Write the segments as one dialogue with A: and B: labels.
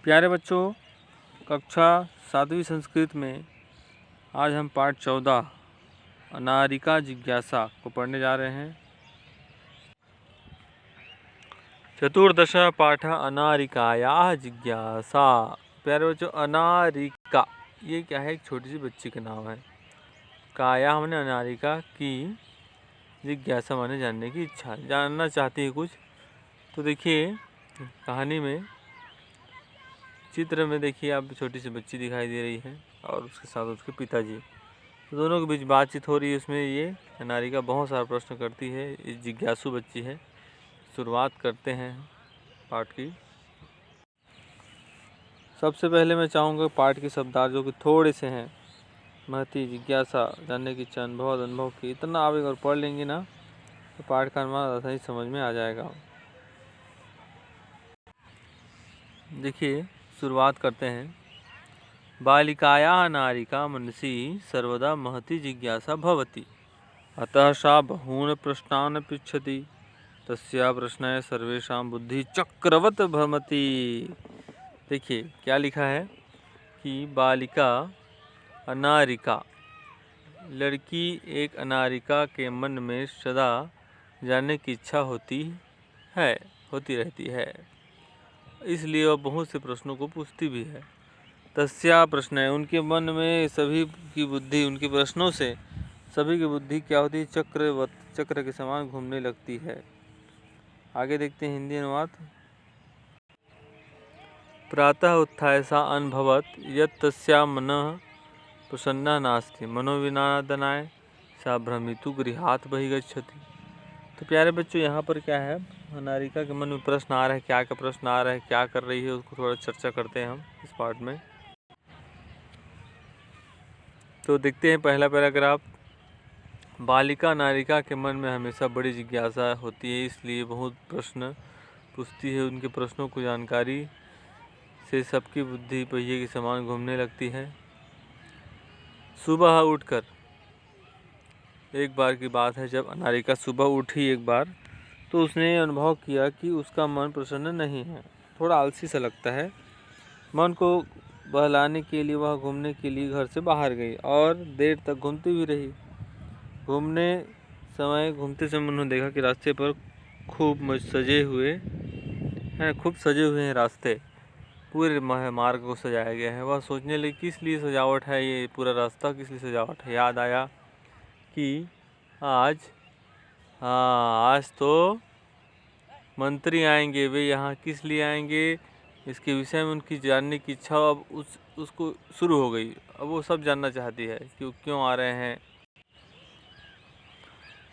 A: प्यारे बच्चों, कक्षा 7वीं संस्कृत में आज हम पाठ 14 अनारिका जिज्ञासा को पढ़ने जा रहे हैं। चतुर्दश पाठ अनारिकायाः जिज्ञासा। प्यारे बच्चों, अनारिका ये क्या है? एक छोटी सी बच्ची का नाम है। काया हमने अनारिका की, जिज्ञासा माने जानने की इच्छा, जानना चाहती है कुछ। तो देखिए कहानी में, चित्र में देखिए आप, छोटी सी बच्ची दिखाई दे रही है और उसके साथ उसके पिताजी। तो दोनों के बीच बातचीत हो रही है। उसमें ये अनारिका बहुत सारा प्रश्न करती है। ये जिज्ञासु बच्ची है। शुरुआत करते हैं पाठ की। सबसे पहले मैं चाहूँगा पाठ के शब्दार्थ जो कि थोड़े से हैं। महती, जिज्ञासा, जानने की इच्छा, अनुभव की, इतना आप एक बार पढ़ लेंगे ना तो पाठ का अनुमान सही समझ में आ जाएगा। देखिए शुरुआत करते हैं। बालिकायाः नारिका मनसि सर्वदा महती जिज्ञासा भवति, अतः सा बहून् प्रश्नान् पृच्छति, तस्याः प्रश्नाय सर्वेषां बुद्धि चक्रवत् भ्रमति। देखिए क्या लिखा है कि बालिका, अनारिका, लड़की एक अनारिका के मन में सदा जानने की इच्छा होती रहती है, इसलिए वह बहुत से प्रश्नों को पूछती भी है। तस्या प्रश्न है, उनके मन में सभी की बुद्धि, उनके प्रश्नों से सभी की बुद्धि क्या होती है? चक्र के समान घूमने लगती है। आगे देखते हैं हिंदी अनुवाद। प्रातः उत्थाय सा अनुभवत यत् तस्या मनः प्रसन्ना नास्ति, मनोविनादनाय सा भ्रमितु गृहात् बहिर्गच्छति। तो प्यारे बच्चों, यहाँ पर क्या है? अनारिका के मन में प्रश्न आ रहा है। क्या प्रश्न आ रहा है, क्या कर रही है, उसको थोड़ा चर्चा करते हैं हम इस पाठ में। तो देखते हैं पहला पैराग्राफ। बालिका नारिका के मन में हमेशा बड़ी जिज्ञासा होती है, इसलिए बहुत प्रश्न पूछती है। उनके प्रश्नों को जानकारी से सबकी बुद्धि पहिए के समान घूमने लगती है। सुबह उठकर, एक बार की बात है, जब अनारिका सुबह उठी एक बार, तो उसने अनुभव किया कि उसका मन प्रसन्न नहीं है, थोड़ा आलसी सा लगता है। मन को बहलाने के लिए वह घूमने के लिए घर से बाहर गई और देर तक घूमती भी रही। घूमते समय उन्होंने देखा कि रास्ते पर खूब सजे हुए हैं रास्ते, पूरे मार्ग को सजाया गया है। वह सोचने लगी किस लिए सजावट है, ये पूरा रास्ता किस लिए सजावट है। याद आया कि आज तो मंत्री आएंगे, वे यहाँ किस लिए आएंगे, इसके विषय में उनकी जानने की इच्छा अब उसको शुरू हो गई। अब वो सब जानना चाहती है कि क्यों आ रहे हैं।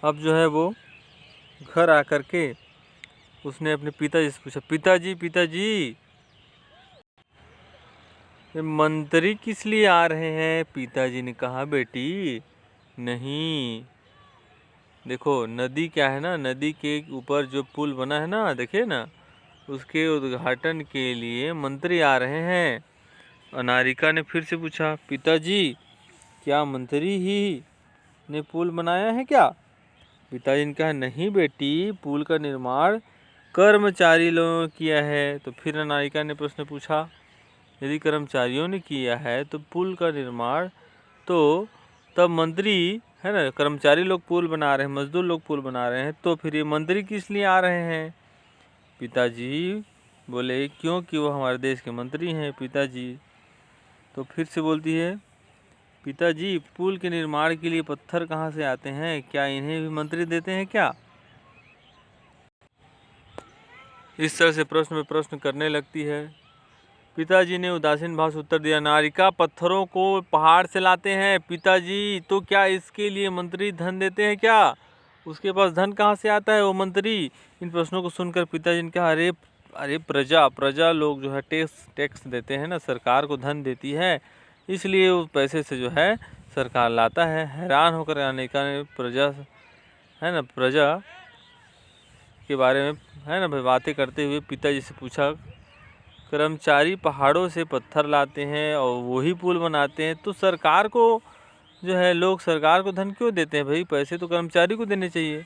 A: अब जो है वो घर आकर के उसने अपने पिताजी से पूछा, पिताजी ये मंत्री किस लिए आ रहे हैं? पिताजी ने कहा, बेटी नहीं, देखो नदी क्या है ना, नदी के ऊपर जो पुल बना है ना, देखिए ना, उसके उद्घाटन के लिए मंत्री आ रहे हैं। अनारिका ने फिर से पूछा, पिताजी क्या मंत्री ही ने पुल बनाया है क्या? पिताजी ने कहा, नहीं बेटी, पुल का निर्माण कर्मचारी लोगों ने किया है। तो फिर अनारिका ने प्रश्न पूछा, यदि कर्मचारियों ने किया है तो पुल का निर्माण तो तब मंत्री है ना, कर्मचारी लोग पुल बना रहे हैं, मजदूर लोग पुल बना रहे हैं, तो फिर ये मंत्री किस लिए आ रहे हैं? पिताजी बोले, क्योंकि वो हमारे देश के मंत्री हैं पिताजी। तो फिर से बोलती है, पिताजी पुल के निर्माण के लिए पत्थर कहाँ से आते हैं? क्या इन्हें भी मंत्री देते हैं क्या? इस तरह से प्रश्न में प्रश्न करने लगती है। पिताजी ने उदासीन भाव से उत्तर दिया, नारिका पत्थरों को पहाड़ से लाते हैं पिताजी, तो क्या इसके लिए मंत्री धन देते हैं क्या? उसके पास धन कहाँ से आता है वो मंत्री? इन प्रश्नों को सुनकर पिताजी ने कहा, अरे प्रजा लोग जो है टैक्स देते हैं ना, सरकार को धन देती है, इसलिए उस पैसे से जो है सरकार लाता है। हैरान होकर अनारिका ने प्रजा के बारे में है ना बातें करते हुए पिताजी से पूछा, कर्मचारी पहाड़ों से पत्थर लाते हैं और वही पुल बनाते हैं, तो सरकार को जो है, लोग सरकार को धन क्यों देते हैं? भाई पैसे तो कर्मचारी को देने चाहिए।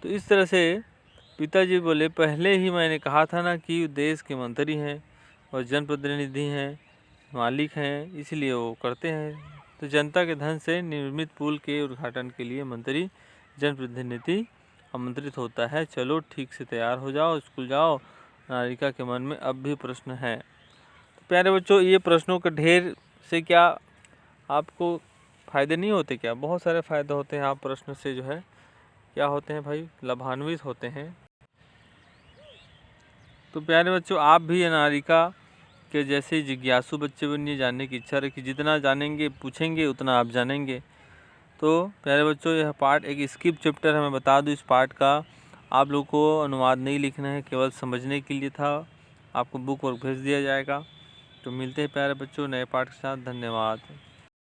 A: तो इस तरह से पिताजी बोले, पहले ही मैंने कहा था ना कि देश के मंत्री हैं, और जनप्रतिनिधि हैं, मालिक हैं, इसलिए वो करते हैं। तो जनता के धन से निर्मित पुल के उद्घाटन के लिए मंत्री जनप्रतिनिधि आमंत्रित होता है। चलो ठीक से तैयार हो जाओ, स्कूल जाओ। नारिका के मन में अब भी प्रश्न है। तो प्यारे बच्चों, ये प्रश्नों के ढेर से क्या आपको फ़ायदे नहीं होते क्या? बहुत सारे फ़ायदे होते हैं। आप प्रश्न से जो है क्या होते हैं भाई, लाभान्वित होते हैं। तो प्यारे बच्चों, आप भी नारिका के जैसे जिज्ञासु बच्चे बनिए, जानने की इच्छा रखिए। जितना जानेंगे, पूछेंगे, उतना आप जानेंगे। तो प्यारे बच्चों, यह पार्ट एक स्किप चैप्टर है। मैं बता दूं, इस पार्ट का आप लोग को अनुवाद नहीं लिखना है, केवल समझने के लिए था। आपको बुक वर्क भेज दिया जाएगा। तो मिलते हैं प्यारे बच्चों नए पार्ट के साथ। धन्यवाद।